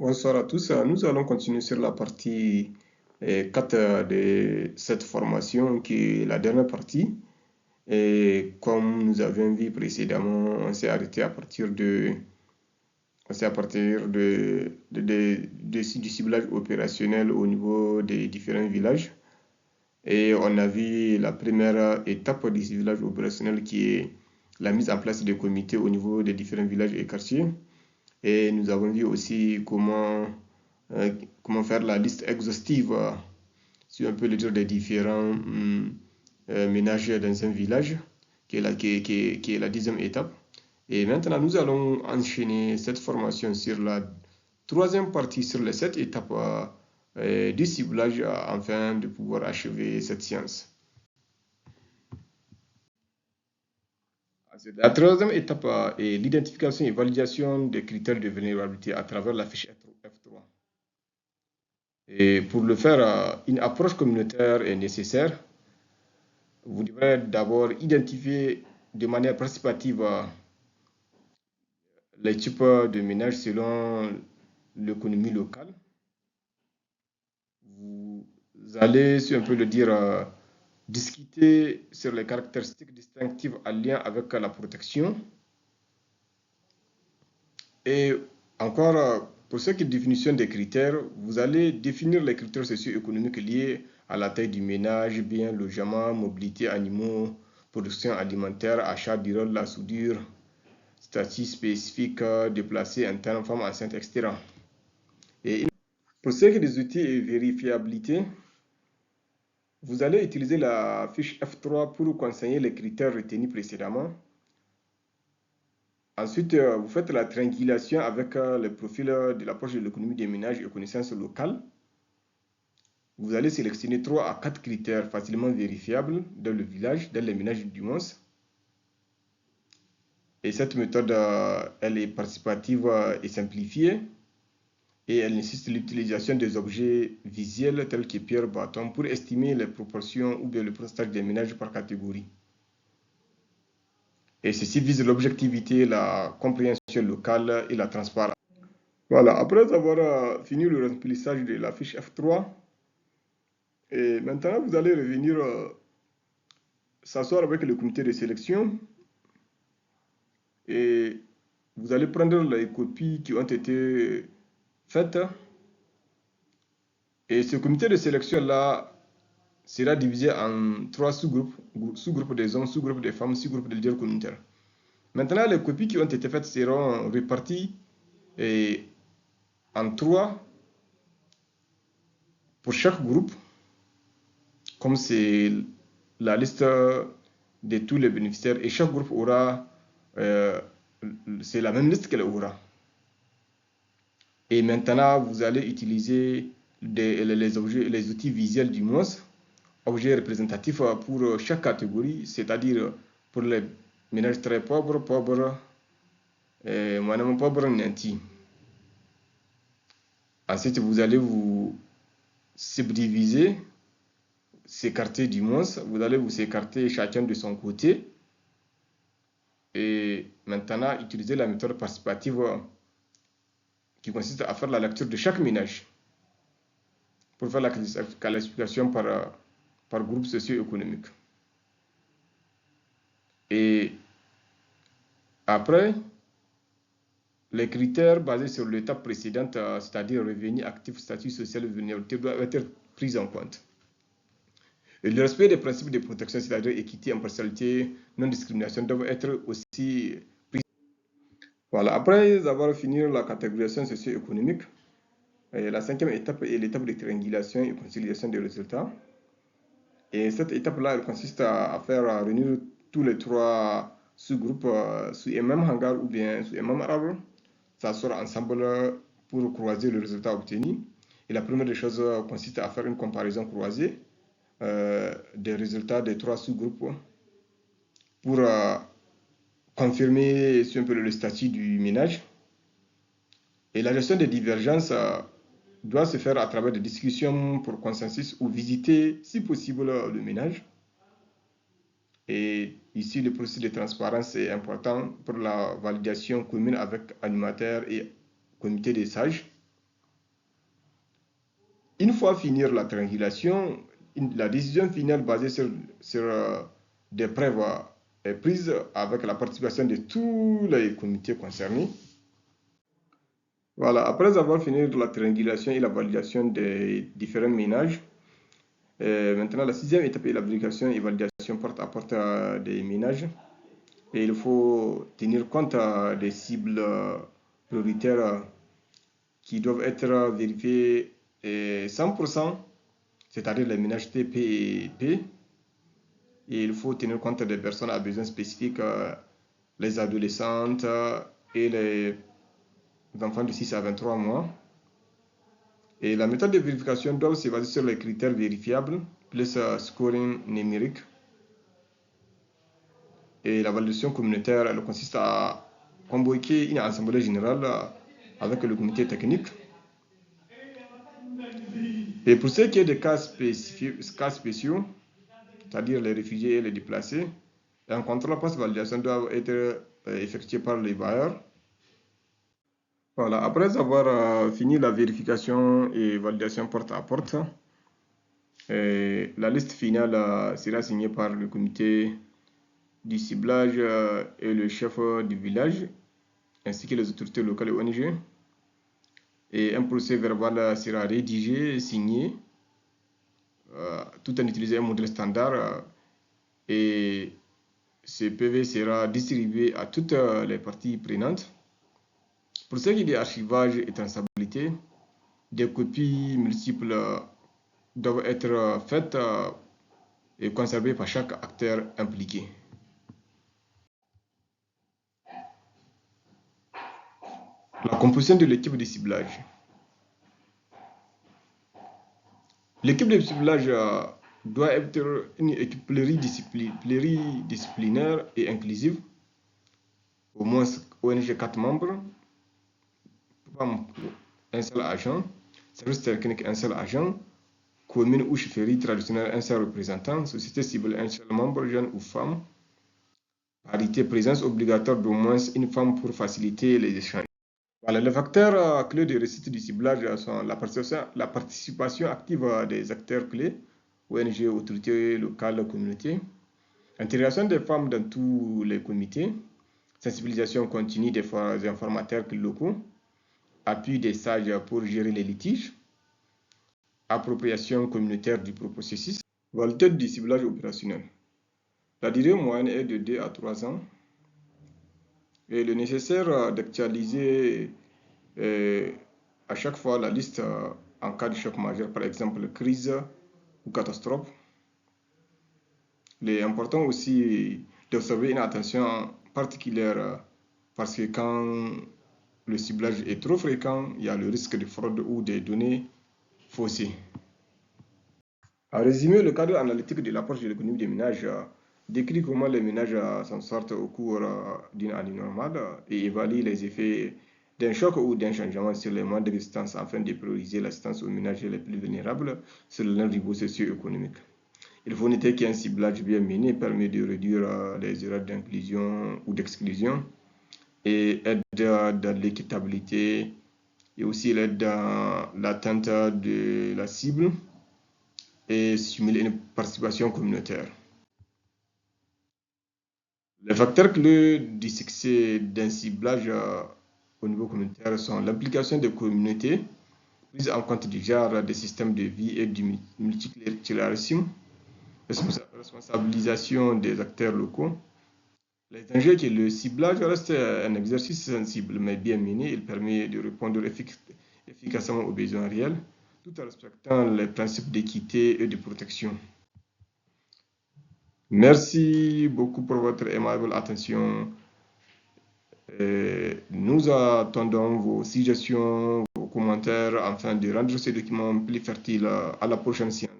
Bonsoir à tous. Nous allons continuer sur la partie 4 de cette formation qui est la dernière partie. Et comme nous avions vu précédemment, on s'est arrêté à partir du ciblage opérationnel au niveau des différents villages. Et on a vu la première étape du ciblage opérationnel qui est la mise en place des comités au niveau des différents villages et quartiers. Et nous avons vu aussi comment faire la liste exhaustive, si on peut le dire, des différents ménages dans un village, qui est la 10e étape. Et maintenant, nous allons enchaîner cette formation sur la troisième partie, sur les 7 étapes du ciblage, afin de pouvoir achever cette science. La troisième étape est l'identification et validation des critères de vulnérabilité à travers la fiche F3. Et pour le faire, une approche communautaire est nécessaire. Vous devrez d'abord identifier de manière participative les types de ménages selon l'économie locale. Vous allez, si on peut le dire, discuter sur les caractéristiques distinctives en lien avec la protection. Et encore, pour ce qui est de définition des critères, vous allez définir les critères socio-économiques liés à la taille du ménage, bien, logement, mobilité, animaux, production alimentaire, achat du rôle, la soudure, statut spécifique, déplacé, interne, femme enceinte, etc. Et pour ce qui est des outils et vérifiabilité, vous allez utiliser la fiche F3 pour conseiller les critères retenus précédemment. Ensuite, vous faites la triangulation avec le profil de l'approche de l'économie des ménages et connaissances locales. Vous allez sélectionner 3 à 4 critères facilement vérifiables dans le village, dans les ménages du moins. Et cette méthode, elle est participative et simplifiée. Et elle nécessite l'utilisation des objets visuels tels que pierre, bâton pour estimer les proportions ou bien le pourcentage des ménages par catégorie. Et ceci vise l'objectivité, la compréhension locale et la transparence. Voilà, après avoir fini le remplissage de la fiche F3, et maintenant vous allez revenir s'asseoir avec le comité de sélection et vous allez prendre les copies qui ont été faites. Et ce comité de sélection-là sera divisé en 3 sous-groupes, sous-groupe des hommes, sous-groupe des femmes, sous-groupe des leaders communautaires. Maintenant, les copies qui ont été faites seront réparties en 3 pour chaque groupe, comme c'est la liste de tous les bénéficiaires, et chaque groupe aura, c'est la même liste qu'elle aura. Et maintenant, vous allez utiliser les outils visuels du moins, objets représentatifs pour chaque catégorie, c'est-à-dire pour les ménages très pauvres, moyennement pauvres, nantis. Ensuite, vous allez vous subdiviser, s'écarter du moins, vous allez vous écarter chacun de son côté. Et maintenant, utiliser la méthode participative qui consiste à faire la lecture de chaque ménage pour faire la classification par groupe socio-économique. Et après, les critères basés sur l'étape précédente, c'est-à-dire revenu actif, statut social, vulnérabilité, doivent être pris en compte. Et le respect des principes de protection, c'est-à-dire équité, impartialité, non-discrimination, doivent être aussi pris. Voilà, après avoir fini la catégorisation socio-économique, la 5e étape est l'étape de triangulation et conciliation des résultats. Et cette étape-là, elle consiste à faire réunir tous les 3 sous-groupes sous un même hangar ou bien sous un même arbre, s'asseoir ensemble pour croiser le résultat obtenu. Et la première des choses consiste à faire une comparaison croisée des résultats des 3 sous-groupes pour confirmer si un peu le statut du ménage. Et la gestion des divergences doit se faire à travers des discussions pour consensus ou visiter, si possible, le ménage. Et ici, le processus de transparence est important pour la validation commune avec animateurs et comité des sages. Une fois finir la triangulation, la décision finale basée sur des preuves prises avec la participation de tous les comités concernés. Voilà, après avoir fini la triangulation et la validation des différents ménages, maintenant la sixième étape est la vérification et validation porte à porte des ménages. Et il faut tenir compte des cibles prioritaires qui doivent être vérifiées 100%, c'est-à-dire les ménages TP et P. Et il faut tenir compte des personnes à besoins spécifiques, les adolescentes et les enfants de 6 à 23 mois. Et la méthode de vérification doit se baser sur les critères vérifiables, plus scoring numérique. Et la validation communautaire, elle consiste à convoquer une assemblée générale avec le comité technique. Et pour ce qui est des cas spéciaux, c'est-à-dire les réfugiés et les déplacés, un contrôle post-validation doit être effectué par les bailleurs. Voilà, après avoir fini la vérification et validation porte à porte, la liste finale sera signée par le comité du ciblage et le chef du village, ainsi que les autorités locales et ONG. Et un procès verbal sera rédigé et signé, tout en utilisant un modèle standard. Et ce PV sera distribué à toutes les parties prenantes. Pour ce qui est d'archivage et traçabilité, des copies multiples doivent être faites et conservées par chaque acteur impliqué. La composition de l'équipe de ciblage. L'équipe de ciblage doit être une équipe pluridisciplinaire et inclusive, au moins ONG 4 membres, un seul agent, service technique un seul agent, commune ou chefferie traditionnelle un seul représentant, société civile un seul membre, jeune ou femme, parité, présence obligatoire d'au moins une femme pour faciliter les échanges. Voilà, les facteurs clés de réussite du ciblage sont la participation active des acteurs clés, ONG, autorités locales, communautés, intégration des femmes dans tous les comités, sensibilisation continue des informateurs locaux, appui des sages pour gérer les litiges, appropriation communautaire du processus, validité du ciblage opérationnel. La durée moyenne est de 2 à 3 ans et le nécessaire d'actualiser à chaque fois la liste en cas de choc majeur, par exemple crise ou catastrophe. Il est important aussi d'observer une attention particulière parce que quand le ciblage est trop fréquent, il y a le risque de fraude ou des données faussées. En résumé, le cadre analytique de l'approche de l'économie des ménages décrit comment les ménages s'en sortent au cours d'une année normale et évalue les effets d'un choc ou d'un changement sur les modes de résistance afin de prioriser l'assistance aux ménages les plus vulnérables sur le niveau socio-économique. Il faut noter qu'un ciblage bien mené permet de réduire les erreurs d'inclusion ou d'exclusion et aide dans l'équitabilité et aussi l'aide dans l'atteinte de la cible et stimuler une participation communautaire. Les facteurs clés du succès d'un ciblage au niveau communautaire sont l'implication des communautés, prise en compte du genre des systèmes de vie et du multiculturalisme, responsabilisation des acteurs locaux. Les dangers que le ciblage reste un exercice sensible mais bien mené, il permet de répondre efficacement aux besoins réels tout en respectant les principes d'équité et de protection. Merci beaucoup pour votre aimable attention. Nous attendons vos suggestions, vos commentaires afin de rendre ce document plus fertile à la prochaine séance.